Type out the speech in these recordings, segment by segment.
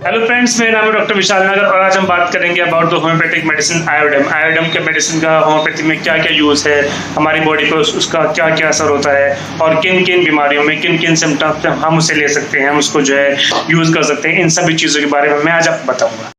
Hello friends, मेरा नाम है डॉक्टर विशाल नगर और आज हम बात करेंगे अबाउट द होम्योपैथिक मेडिसिन आयोडम। आयोडम के मेडिसिन का होम्योपैथी में क्या क्या यूज़ है, हमारी बॉडी पर उसका क्या क्या असर होता है और किन किन बीमारियों में किन किन सिम्टम्स हम उसे ले सकते हैं, हम उसको जो है यूज़ कर सकते हैं। इन सभी चीज़ों के बारे में मैं आज आपको बताऊँगा।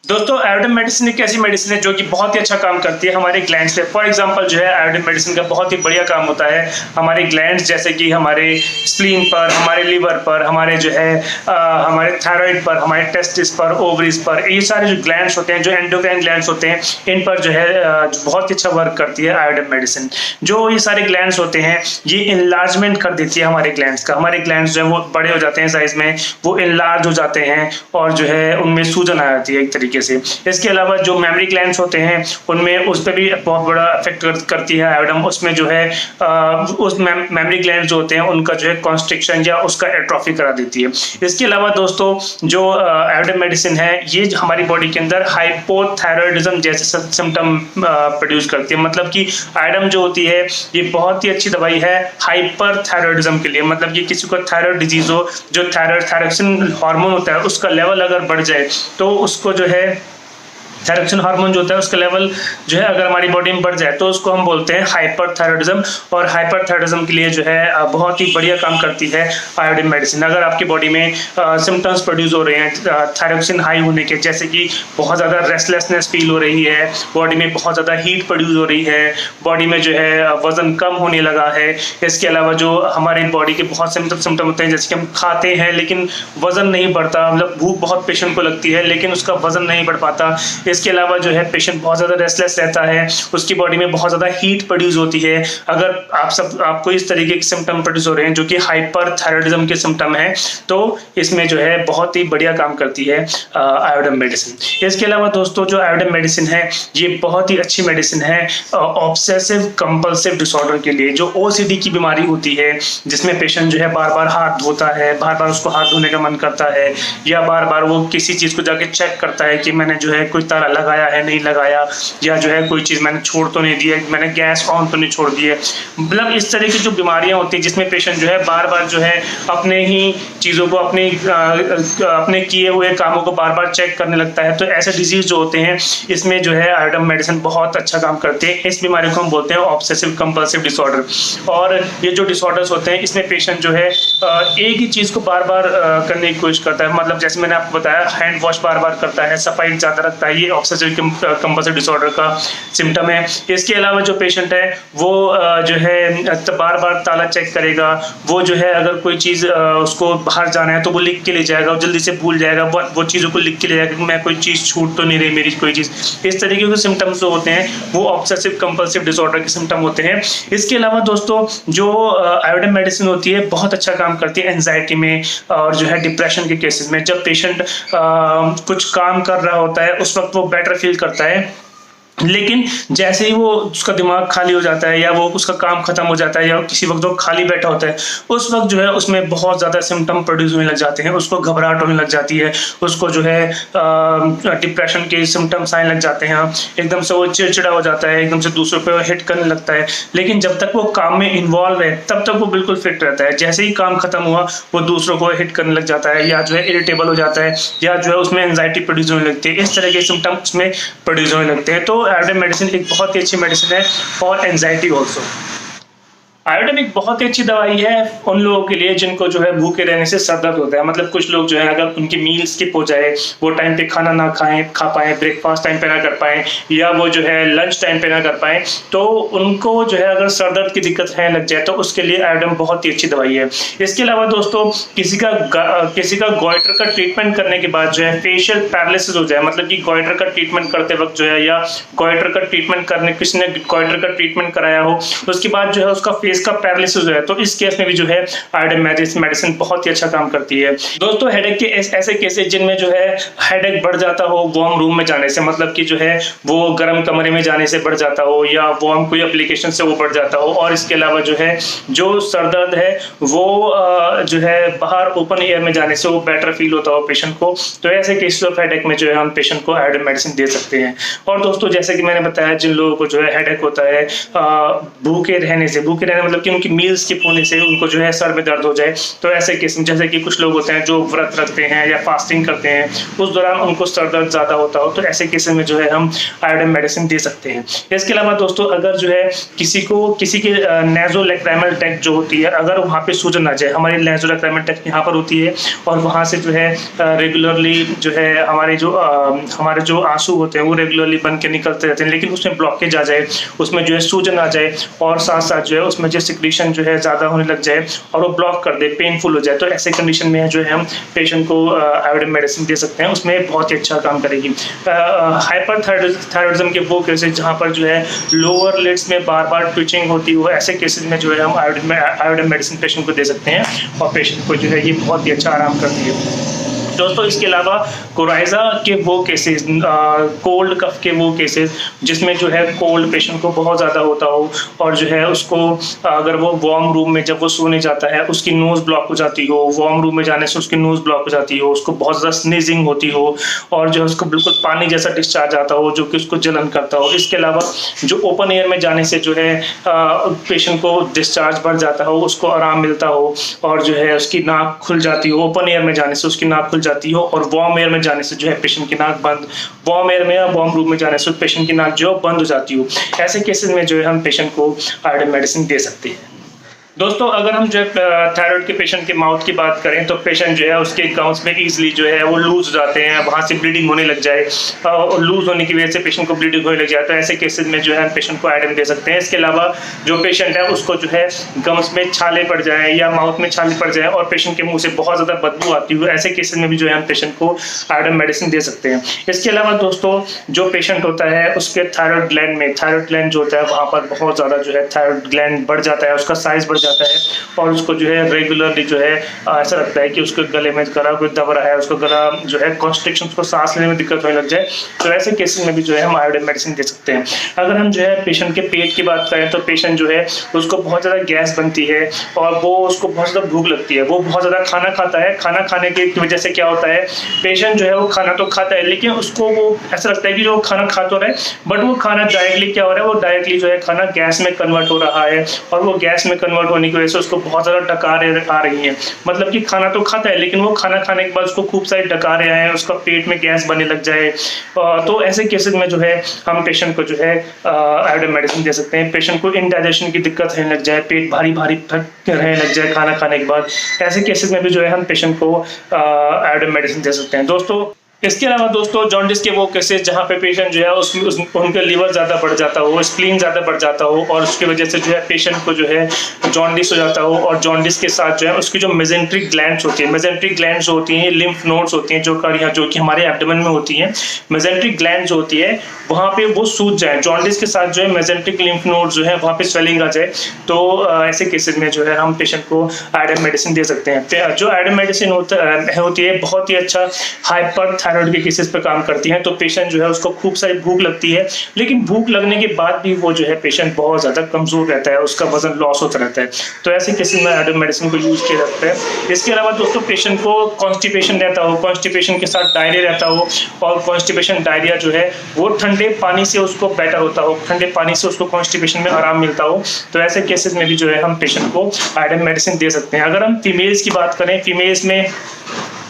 दोस्तों, आयोडम मेडिसिन एक ऐसी मेडिसिन है जो कि बहुत ही अच्छा काम करती है हमारे ग्लैंड्स पे। फॉर एग्जांपल जो है आयोडम मेडिसिन का बहुत ही बढ़िया काम होता है हमारे ग्लैंड्स, जैसे कि हमारे स्प्लीन पर, हमारे लिवर पर, हमारे जो है हमारे थायराइड पर, हमारे टेस्टिस पर, ओवरीज पर। ये सारे जो ग्लैंड्स होते हैं, जो एंडोक्राइन ग्लैंड्स होते हैं, इन पर जो है बहुत ही अच्छा वर्क करती है आयोडम मेडिसिन। जो ये सारे ग्लैंड्स होते हैं ये इनलार्जमेंट कर देती है हमारे ग्लैंड्स का। हमारे ग्लैंड्स जो है वो बड़े हो जाते हैं साइज में, वो इनलार्ज हो जाते हैं और जो है उनमें सूजन आ जाती है एक तरीके से। इसके अलावा जो मेमोरी ग्लैंड्स होते हैं उनमें उस पर भी बहुत बड़ा इफेक्ट करती है आयोडम। उसमें जो है उस मेमोरी ग्लैंड्स जो होते हैं उनका जो है कॉन्स्ट्रिक्शन या उसका एट्रोफी करा देती है। इसके अलावा दोस्तों जो आयोडम मेडिसिन है ये हमारी बॉडी के अंदर हाइपोथायरॉयडिज्म जैसे सिम्टम प्रोड्यूस करती है। मतलब कि आयोडम जो होती है ये बहुत ही अच्छी दवाई है हाइपरथायरॉयडिज्म के लिए। मतलब कि किसी को थायराइड डिजीज हो, जो थायरोक्सिन हार्मोन होता है उसका लेवल अगर बढ़ जाए तो उसको जो है थायरोक्सिन हार्मोन जो होता है उसका लेवल जो है अगर हमारी बॉडी में बढ़ जाए तो उसको हम बोलते हैं हाइपरथायरॉयडिज्म। और हाइपरथायरॉयडिज्म के लिए जो है बहुत ही बढ़िया काम करती है आयोडम मेडिसिन। अगर आपकी बॉडी में सिम्टम्स प्रोड्यूस हो रहे हैं थायरोक्सिन हाई होने के, जैसे कि बहुत ज़्यादा रेस्टलेसनेस फील हो रही है, बॉडी में बहुत ज़्यादा हीट प्रोड्यूस हो रही है, बॉडी में जो है वजन कम होने लगा है। इसके अलावा जो हमारी बॉडी के बहुत सिम्टम होते हैं, जैसे कि हम खाते हैं लेकिन वजन नहीं बढ़ता, मतलब भूख बहुत पेशेंट को लगती है लेकिन उसका वजन नहीं बढ़ पाता। इसके अलावा जो है पेशेंट बहुत ज़्यादा रेस्टलेस रहता है, उसकी बॉडी में बहुत ज़्यादा हीट प्रोड्यूस होती है। अगर आपको इस तरीके के सिम्टम प्रोड्यूस हो रहे हैं जो कि हाइपरथायरॉयडिज्म के सिम्टम है, तो इसमें जो है बहुत ही बढ़िया काम करती है आयोडम मेडिसिन। इसके अलावा दोस्तों जो आयोडम मेडिसिन है ये बहुत ही अच्छी मेडिसिन है ऑब्सेसिव कंपल्सिव डिसऑर्डर के लिए। जो ओसीडी की बीमारी होती है जिसमें पेशेंट जो है बार बार हाथ धोता है, बार बार उसको हाथ धोने का मन करता है, या बार बार वो किसी चीज़ को जाके चेक करता है कि मैंने जो है कोई ताला लगाया है नहीं लगाया, या जो है कोई चीज़ मैंने छोड़ तो नहीं दी है, मैंने गैस ऑन तो नहीं छोड़ दी है। मतलब इस तरह की जो बीमारियां होती हैं जिसमें पेशेंट जो है बार बार जो है अपने ही चीज़ों को अपने किए हुए कामों को बार बार चेक करने लगता है, तो ऐसे डिजीज जो होते हैं इसमें जो है आयोडम मेडिसिन बहुत अच्छा काम करती है। इस बीमारी को हम बोलते हैं ऑब्सेसिव कंपल्सिव डिसऑर्डर। और ये जो डिसऑर्डर्स होते हैं इसमें पेशेंट जो है एक ही चीज़ को बार बार करने की कोशिश करता है। मतलब जैसे मैंने आपको बताया हैंड वॉश बार बार करता है, सफाई ज़्यादा रखता है, ये ऑब्सेसिव कंपल्सिव डिसऑर्डर का सिम्टम है। इसके अलावा जो पेशेंट है वो जो है बार बार ताला चेक करेगा, वो जो है अगर कोई चीज़ उसको बाहर जाना है तो वो लिख के ले जाएगा, जल्दी से भूल जाएगा, वो चीज़ों को लिख के ले जाएगा कि मैं कोई चीज़ छूट तो नहीं रही मेरी कोई चीज़। इस तरीके के सिम्टम्स जो होते हैं वो ऑब्सेसिव कंपल्सिव डिसऑर्डर के सिम्टम होते हैं। इसके अलावा दोस्तों जो आयोडम मेडिसिन होती है बहुत अच्छा काम करती है एंजाइटी में और जो है डिप्रेशन के केसेस में। जब पेशेंट कुछ काम कर रहा होता है उस वक्त वो बेटर फील करता है, लेकिन जैसे ही वो उसका दिमाग खाली हो जाता है या वो उसका काम खत्म हो जाता है या किसी वक्त वो खाली बैठा होता है उस वक्त जो है उसमें बहुत ज़्यादा सिम्टम प्रोड्यूस होने लग जाते हैं, उसको घबराहट होने लग जाती है, उसको जो है डिप्रेशन के सिम्टम्स आने लग जाते हैं, एकदम से वो चिड़चिड़ा हो जाता है, एकदम से दूसरों पे हिट करने लगता है। लेकिन जब तक वो काम में इन्वॉल्व है तब तक वो बिल्कुल फिट रहता है। जैसे ही काम खत्म हुआ वो दूसरों को हिट करने लग जाता है या जो है इरिटेबल हो जाता है या जो है उसमें एंजाइटी प्रोड्यूस होने लगती है। इस तरह के सिम्टम उसमें प्रोड्यूस होने लगते हैं। तो आयोडम मेडिसिन एक बहुत ही अच्छी मेडिसिन है फॉर एंजाइटी ऑल्सो। आयोडम एक बहुत ही अच्छी दवाई है उन लोगों के लिए जिनको जो है भूखे रहने से सर दर्द होता है। मतलब कुछ लोग जो है अगर उनकी मील स्किप हो जाए, वो टाइम पे खाना ना खा पाए, ब्रेकफास्ट टाइम पे ना कर पाए, या वो जो है लंच टाइम पे ना कर पाए, तो उनको जो है अगर सर दर्द की दिक्कत है लग जाए तो उसके लिए आयोडम बहुत ही अच्छी दवाई है। इसके अलावा दोस्तों किसी का गॉइटर का ट्रीटमेंट करने के बाद जो है फेशियल पैरालिसिस हो जाए, मतलब कि गॉइटर का ट्रीटमेंट करते वक्त जो है या गॉइटर का ट्रीटमेंट करने किसी ने गॉइटर का ट्रीटमेंट कराया हो उसके बाद जो है उसका फेस का पैरालिसिस है, तो इस केस में भी जो है आयोडीन मेडिसिन बहुत ही अच्छा काम करती है। दोस्तों हेडेक के ऐसे केसेस जिनमें जो है हेडेक बढ़ जाता हो वार्म रूम में जाने से, मतलब कि जो है वो गर्म कमरे में जाने से बढ़ जाता हो या वार्म कोई एप्लीकेशन से वो बढ़ जाता हो, और इसके अलावा जो है जो सर दर्द है वो जो है बाहर ओपन एयर में जाने से वो बेटर फील होता हो पेशेंट को, तो ऐसे केसेस ऑफ हेडेक में जो है हम पेशेंट को आयोडीन मेडिसिन दे सकते हैं। और दोस्तों जैसे कि मैंने बताया, जिन लोगों को जो है हेडेक होता है भूखे रहने मतलब कि उनकी मील्स स्किप होने से उनको जो है सर में दर्द हो जाए, तो ऐसे केस में जैसे कि कुछ लोग होते हैं जो व्रत रखते हैं या फास्टिंग करते हैं, उस दौरान उनको सर दर्द ज़्यादा होता हो, तो ऐसे केस में जो है हम आयोडीन मेडिसिन दे सकते हैं। इसके अलावा दोस्तों अगर जो है किसी के नेज़ोलैक्राइमल ट्रैक्ट जो होती है, अगर वहाँ पे सूजन आ जाए, हमारी नेज़ोलैक्राइमल ट्रैक्ट यहाँ पर होती है और वहाँ से जो है रेगुलरली जो है हमारे जो आंसू होते हैं वो रेगुलरली बन के निकलते रहते हैं, लेकिन उसमें ब्लॉकेज आ जाए, उसमें जो है सूजन आ जाए और साथ साथ जो है उसमें जो सिक्रीशन जो है ज़्यादा होने लग जाए और वो ब्लॉक कर दे, पेनफुल हो जाए, तो ऐसे कंडीशन में जो है हम पेशेंट को आयोडीन मेडिसिन दे सकते हैं, उसमें बहुत ही अच्छा काम करेगी। हाइपरथायरॉइडिज्म के वो केसेस जहाँ पर जो है लोअर लिड्स में बार बार ट्विचिंग होती हो, ऐसे केसेस में जो है हम आयोडीन मेडिसिन पेशेंट को दे सकते हैं और पेशेंट को जो है ये बहुत ही अच्छा आराम करती है। दोस्तों इसके अलावा कोराइजा के वो केसेस, कोल्ड कफ के वो केसेस जिसमें जो है कोल्ड पेशेंट को बहुत ज़्यादा होता हो और जो है उसको अगर वो वार्म रूम में जब वो सोने जाता है उसकी नोज़ ब्लॉक हो जाती हो, वार्म रूम में जाने से उसकी नोज़ ब्लॉक हो जाती हो, उसको बहुत ज़्यादा स्नीजिंग होती हो और जो है उसको बिल्कुल पानी जैसा डिस्चार्ज आता हो जो कि उसको जलन करता हो। इसके अलावा जो ओपन एयर में जाने से जो है पेशेंट को डिस्चार्ज बढ़ जाता हो, उसको आराम मिलता हो और जो है उसकी नाक खुल जाती हो, ओपन एयर में जाने से उसकी नाक खुल जाती हो और वार्म एयर में जाने से जो है पेशेंट की नाक बंद, वार्म एयर में या वार्म रूम में जाने से पेशेंट की नाक जो बंद हो जाती हो, ऐसे केसेस में जो है हम पेशेंट को आयोडीन मेडिसिन दे सकते हैं। दोस्तों अगर हम जो है थायराइड के पेशेंट के माउथ की बात करें तो पेशेंट जो है उसके गम्स में ईजिली जो है वो लूज हो जाते हैं, वहाँ से ब्लीडिंग होने लग जाए और लूज होने की वजह से पेशेंट को ब्लीडिंग होने लग जाए, तो ऐसे केसेस में जो है हम पेशेंट को आयोडीन दे सकते हैं। इसके अलावा जो पेशेंट है उसको जो है गम्स में छाले पड़ जाए या माउथ में छाले पड़ जाए और पेशेंट के मुँह से बहुत ज़्यादा बदबू आती हो, ऐसे केसेस में भी जो है हम पेशेंट को आयोडीन मेडिसिन दे सकते हैं। इसके अलावा दोस्तों जो पेशेंट होता है उसके थायराइड ग्लैंड जो होता है वहाँ पर बहुत ज़्यादा जो है थायराइड ग्लैंड बढ़ जाता है, उसका साइज बढ़ जाता है और उसको जो है रेगुलरली जो है ऐसा लगता है कि उसके गले में गला कोई दब रहा है, उसको गला जो है कॉन्स्ट्रिक्शन, उसको सांस लेने में दिक्कत होने लग जाए, तो ऐसे केसेस में भी जो है हम आयोडीन मेडिसिन दे सकते हैं। अगर हम जो है पेशेंट के पेट की बात करें तो पेशेंट जो है उसको बहुत ज़्यादा गैस बनती है और वो उसको बहुत ज़्यादा भूख लगती है, वो बहुत ज़्यादा खाना खाता है, खाना खाने की वजह से क्या होता है पेशेंट जो है वो खाना तो खाता है लेकिन उसको वो ऐसा लगता है कि जो खाना खा तो रहा है बट वो खाना डायरेक्टली क्या हो रहा है, वो डायरेक्टली जो है खाना गैस में कन्वर्ट हो रहा है और वो गैस में कन्वर्ट होने की वजह से उसको बहुत ज़्यादा डकारें आ रही हैं, मतलब कि खाना तो खाता है लेकिन वो खाना खाने के बाद उसको खूब सारी डकारें आए हैं, उसका पेट में गैस बनने लग जाए, तो ऐसे केसेस में जो है हम पेशेंट को जो है आयोडीन मेडिसिन दे सकते हैं। पेशेंट को इंडाइजेशन की दिक्कत रहने लग जाए, पेट भारी भारी रहने लग जाए खाना खाने के बाद, ऐसे केसेस में भी जो है हम पेशेंट को आयोडीन मेडिसिन दे सकते हैं। दोस्तों इसके अलावा दोस्तों जॉन्डिस के वो केसेस जहाँ पे पेशेंट जो है उनका लीवर ज़्यादा बढ़ जाता हो, स्प्लीन ज़्यादा बढ़ जाता हो और उसकी वजह से जो है पेशेंट को जो है जॉन्डिस हो जाता हो और जॉन्डिस के साथ जो है उसकी जो मेजेंट्रिक ग्लैंड्स होती है, मेजेंट्रिक ग्लैंड्स होती हैं लिम्फ नोड्स होती हैं जो कि हमारे एब्डोमेन में होती हैं, मेजेंट्रिक ग्लैंड्स होती है वहाँ पे वो सूज जाए, जॉन्डिस के साथ जो है मेजेंट्रिक लिम्फ नोड्स जो है वहाँ पे स्वेलिंग आ जाए, तो ऐसे केसेस में जो है हम पेशेंट को आयोडीन मेडिसिन दे सकते हैं। जो आयोडीन मेडिसिन होती है बहुत ही अच्छा हाइपरथायरॉइड के केसेस पे काम करती है, तो पेशेंट जो है उसको खूब सारी भूख लगती है लेकिन भूख लगने के बाद भी वो जो है पेशेंट बहुत ज़्यादा कमज़ोर रहता है, उसका वजन लॉस होता रहता है, तो ऐसे केसेस में आयोडीन मेडिसिन को यूज़ किया जाता है। इसके अलावा दोस्तों पेशेंट को कॉन्स्टिपेशन रहता हो, कॉन्स्टिपेशन के साथ डायरिया रहता हो और कॉन्स्टिपेशन डायरिया जो है वो ठंडे पानी से उसको बेटर होता हो, ठंडे पानी से उसको कॉन्स्टिपेशन में आराम मिलता हो, तो ऐसे केसेस में भी जो है हम पेशेंट को आयोडीन मेडिसिन दे सकते हैं। अगर हम फीमेल्स की बात करें, फीमेल्स में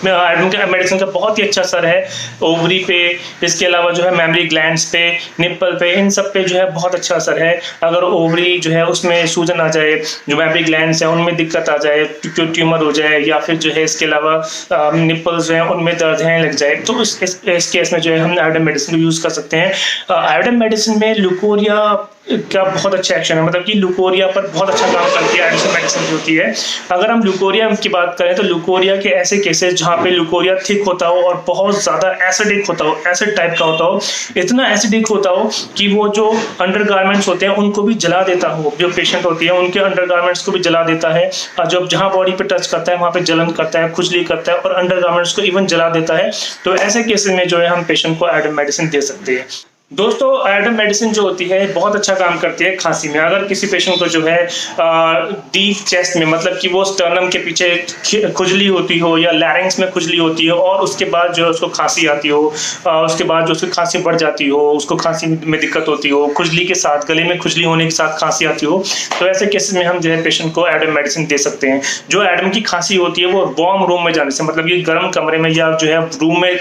आयोडीन मेडिसिन का बहुत ही अच्छा असर है ओवरी पे, इसके अलावा जो है मेमरी ग्लैंड्स पे, निप्पल पे, इन सब पे जो है बहुत अच्छा असर है। अगर ओवरी जो है उसमें सूजन आ जाए, जो मेमरी ग्लैंड्स हैं उनमें दिक्कत आ जाए, ट्यूमर हो जाए या फिर जो है इसके अलावा निप्पल्स जो हैं उनमें दर्द है लग जाए, तो इस केस में जो है हम आयोडीन मेडिसिन को यूज़ कर सकते हैं। आयोडीन मेडिसिन में ल्यूकोरिया का बहुत अच्छा एक्शन है, मतलब कि ल्यूकोरिया पर बहुत अच्छा काम करती है आयुर्वेदिक मेडिसिन जो होती है। अगर हम ल्यूकोरिया की बात करें तो ल्यूकोरिया के ऐसे केसेस जहाँ पे ल्यूकोरिया थिक होता हो और बहुत ज़्यादा एसिडिक होता हो, एसिड टाइप का होता हो, इतना एसिडिक होता हो कि वो जो अंडरगारमेंट्स होते हैं उनको भी जला देता हो, जो पेशेंट होती है उनके अंडरगारमेंट्स को भी जला देता है, और जब जहाँ बॉडी पे टच करता है वहाँ पे जलन करता है, खुजली करता है और अंडरगारमेंट्स को इवन जला देता है। तो ऐसे केसेस में जो है हम पेशेंट को आयोडीन मेडिसिन दे सकते हैं। दोस्तों आयोडीन मेडिसिन जो होती है बहुत अच्छा काम करती है खांसी में। अगर किसी पेशेंट को जो है डीप चेस्ट में, मतलब कि वो स्टर्नम के पीछे खुजली होती हो या लैरिंग्स में खुजली होती हो और उसके बाद जो है उसको खांसी आती हो, उसके बाद जो उसकी खांसी बढ़ जाती हो, उसको खांसी में दिक्कत होती हो, खुजली के साथ, गले में खुजली होने के साथ खांसी आती हो, तो ऐसे केसेस में हम जो है पेशेंट को आयोडीन मेडिसिन दे सकते हैं। जो आयोडीन की खांसी होती है वो वार्म रूम में जाने से, मतलब ये गर्म कमरे में या जो है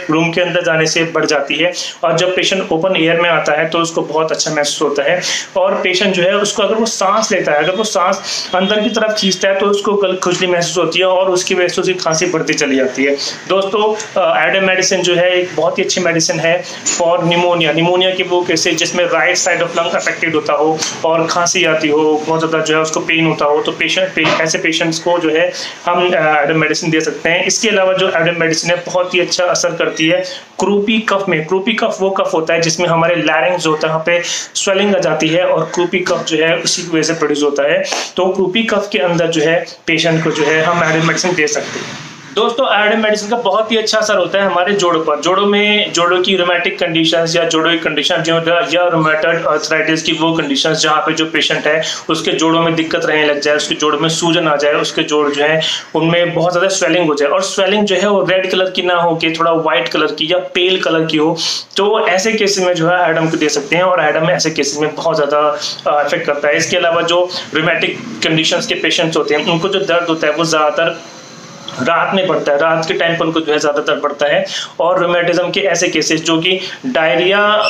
रूम के अंदर जाने से बढ़ जाती है, और जब पेशेंट ओपन एयर में आता है तो उसको बहुत अच्छा महसूस होता है। और पेशेंट जो है उसको अगर वो सांस लेता है, अगर वो सांस अंदर की तरफ खींचता है तो उसको खुजली महसूस होती है और उसकी वजह से उसकी खांसी बढ़ती चली जाती है। दोस्तों आयोडीन मेडिसिन जो है एक बहुत ही अच्छी मेडिसिन है फॉर निमोनिया की वो केसेस जिसमें right side of lung affected होता हो और खांसी आती हो, बहुत ज़्यादा जो है उसको पेन होता हो, तो ऐसे पेशेंट्स को जो है हम आयोडीन मेडिसिन दे सकते हैं। इसके अलावा जो आयोडीन मेडिसिन है बहुत ही अच्छा असर करती है क्रूपी कफ में। क्रूपी कफ वो कफ होता है जिसमें हमारे लैरिंग्स होता है, वहाँ पे स्वेलिंग आ जाती है और क्रूपी कफ जो है उसी की वजह से प्रोड्यूस होता है। तो क्रूपी कफ के अंदर जो है पेशेंट को जो है हम आयोडीन मेडिसिन दे सकते हैं। दोस्तों आयोडीन मेडिसिन का बहुत ही अच्छा असर होता है हमारे जोड़ों पर। जोड़ों की रोमैटिक कंडीशंस या जोड़ों की कंडीशन जो या रोमेटॉइड आर्थराइटिस की वो कंडीशंस जहाँ पे जो पेशेंट है उसके जोड़ों में दिक्कत रहने लग जाए, उसके जोड़ों में सूजन आ जाए, उसके जोड़ जो है उनमें बहुत ज़्यादा स्वेलिंग हो जाए और स्वेलिंग जो है वो रेड कलर की ना हो के थोड़ा व्हाइट कलर की या पेल कलर की हो, तो ऐसे केसेस में जो है आयोडीन को दे सकते हैं और आयोडीन में ऐसे केसेस में बहुत ज़्यादा इफेक्ट करता है। इसके अलावा जो रोमैटिक कंडीशंस के पेशेंट्स होते हैं उनको जो दर्द होता है वो ज़्यादातर रात में पड़ता है, रात के टाइम पर उनको जो है ज़्यादातर पड़ता है। और रोमेटिज्म के ऐसे केसेस जो कि डायरिया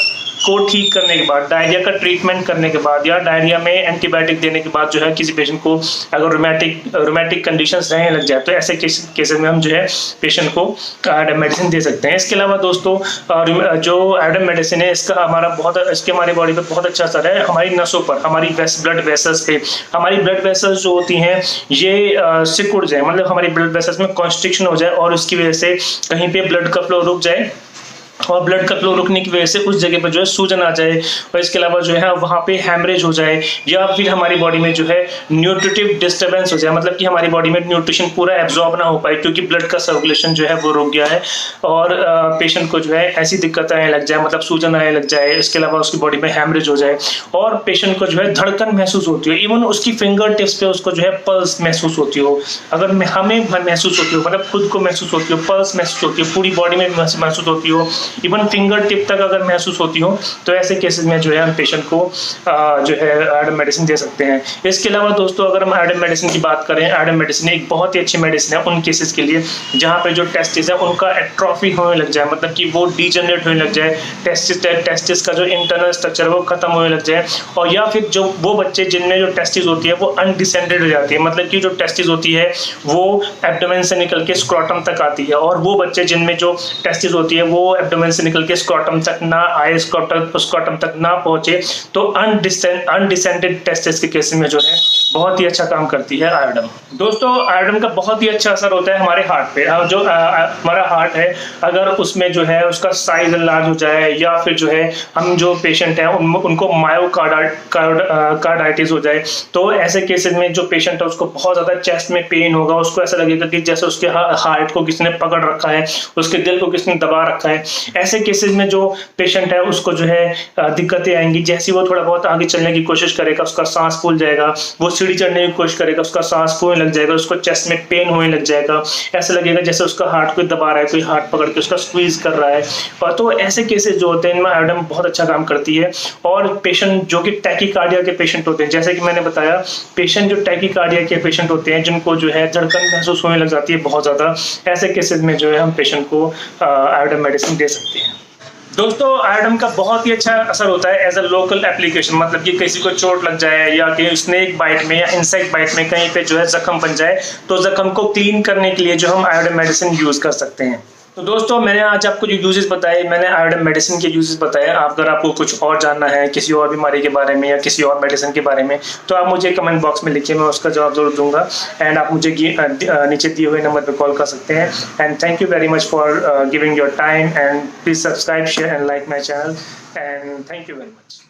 को ठीक करने के बाद, डायरिया का ट्रीटमेंट करने के बाद या डायरिया में एंटीबायोटिक देने के बाद जो है किसी पेशेंट को अगर रोमैटिक कंडीशंस रहने लग जाए तो ऐसे केसेस में हम जो है पेशेंट को आयोडीन मेडिसिन दे सकते हैं। इसके अलावा दोस्तों जो आयोडीन मेडिसिन है इसके हमारी बॉडी पे बहुत अच्छा असर है हमारी नसों पर, हमारी ब्लड वेसल्स पे। हमारी ब्लड वेसल्स जो होती हैं ये सिकुड़ जाए, मतलब हमारी ब्लड वेसल्स में कॉन्स्ट्रिक्शन हो जाए और उसकी वजह से कहीं पे ब्लड का फ्लो रुक जाए और ब्लड का फ्लो रुकने की वजह से उस जगह पर जो है सूजन आ जाए, और इसके अलावा जो है वहाँ पे हैमरेज हो जाए या फिर हमारी बॉडी में जो है न्यूट्रिटिव डिस्टर्बेंस हो जाए, मतलब कि हमारी बॉडी में न्यूट्रिशन पूरा एब्जॉर्ब ना हो पाए क्योंकि ब्लड का सर्कुलेशन जो है वो रुक गया है और पेशेंट को जो है ऐसी दिक्कत आने लग जाए, मतलब सूजन आने लग जाए, इसके अलावा उसकी बॉडी में हैमरेज हो जाए और पेशेंट को जो है धड़कन महसूस होती हो, इवन उसकी फिंगर टिप्स पे उसको जो है पल्स महसूस होती हो, अगर हमें महसूस होती हो, मतलब खुद को महसूस होती हो, पल्स महसूस होती हो, पूरी बॉडी में महसूस होती हो, इवन फिंगर टिप तक अगर महसूस होती हो, तो ऐसे केसेस में जो है हम पेशेंट को जो है आयोडीन मेडिसिन दे सकते हैं। इसके अलावा दोस्तों अगर हम आयोडीन मेडिसिन की बात करें, आयोडीन मेडिसिन एक बहुत ही अच्छी मेडिसिन है उन केसेस के लिए जहाँ पे जो टेस्टिस है उनका एट्रोफी होने लग जाए, मतलब कि वो डीजनरेट होने लग जाए, टेस्टिस का जो इंटरनल स्ट्रक्चर है वो खत्म होने लग जाए, और या फिर जो वो बच्चे जिनमें जो टेस्टिस होती है वो अनडिसेंडेड हो जाती है, मतलब कि जो टेस्टिस होती है वो एब्डोमेन से निकल के स्क्रॉटम तक आती है, और वो बच्चे जिनमें जो टेस्टिस होती है वो एब्डोमेन से निकल के स्क्रॉटम तक ना आए, स्क्रॉटम तक ना पहुंचे, तो अनडिसेंडेड टेस्टिस के केस में जो है बहुत ही अच्छा काम करती है आयोडीन। दोस्तों आयोडीन का बहुत ही अच्छा असर होता है हमारे हार्ट पे। जो हमारा हार्ट है अगर उसमें जो है उसका साइज लार्ज हो जाए या फिर जो है हम जो पेशेंट हैं उनको मायोकार्डाइटिस हो जाए, तो ऐसे केसेस में जो पेशेंट है उसको बहुत ज़्यादा चेस्ट में पेन होगा, उसको ऐसा लगेगा कि जैसे उसके हार्ट को किसी ने पकड़ रखा है, उसके दिल को किसी ने दबा रखा है। ऐसे केसेस में जो पेशेंट है उसको जो है दिक्कतें आएंगी, जैसे वो थोड़ा बहुत आगे चलने की कोशिश करेगा उसका सांस फूल जाएगा, वो सीढ़ी चढ़ने की कोशिश करेगा उसका सांस फूलने लग जाएगा, उसको चेस्ट में पेन होने लग जाएगा, ऐसा लगेगा जैसे उसका हार्ट कोई दबा रहा है, कोई हाथ पकड़ के उसका स्क्वीज कर रहा है। और तो ऐसे केसेस जो होते हैं इनमें आयोडीन बहुत अच्छा काम करती है। और पेशेंट जो कि टैकीकार्डिया के पेशेंट होते हैं, जैसे कि मैंने बताया, पेशेंट जो टैकीकार्डिया के पेशेंट होते हैं जिनको जो है धड़कन महसूस होने लग जाती है बहुत ज़्यादा, ऐसे केसेस में जो है हम पेशेंट को आयोडीन मेडिसिन दे सकते हैं। दोस्तों आयोडीन का बहुत ही अच्छा असर होता है एज अ लोकल एप्लीकेशन, मतलब कि किसी को चोट लग जाए या कि स्नेक बाइट में या इंसेक्ट बाइट में कहीं पे जो है जख्म बन जाए, तो जख्म को क्लीन करने के लिए जो हम आयोडीन मेडिसिन यूज कर सकते हैं। तो दोस्तों मैंने आज आपको जो यूजेस बताए, मैंने आयोडीन मेडिसिन के यूजेस बताए। अगर आपको कुछ और जानना है किसी और बीमारी के बारे में या किसी और मेडिसिन के बारे में, तो आप मुझे कमेंट बॉक्स में लिखिए, मैं उसका जवाब जरूर दूंगा। एंड आप मुझे नीचे दिए हुए नंबर पर कॉल कर सकते हैं। And thank you very much for giving your time, and please subscribe, share and like my channel, and thank you very much.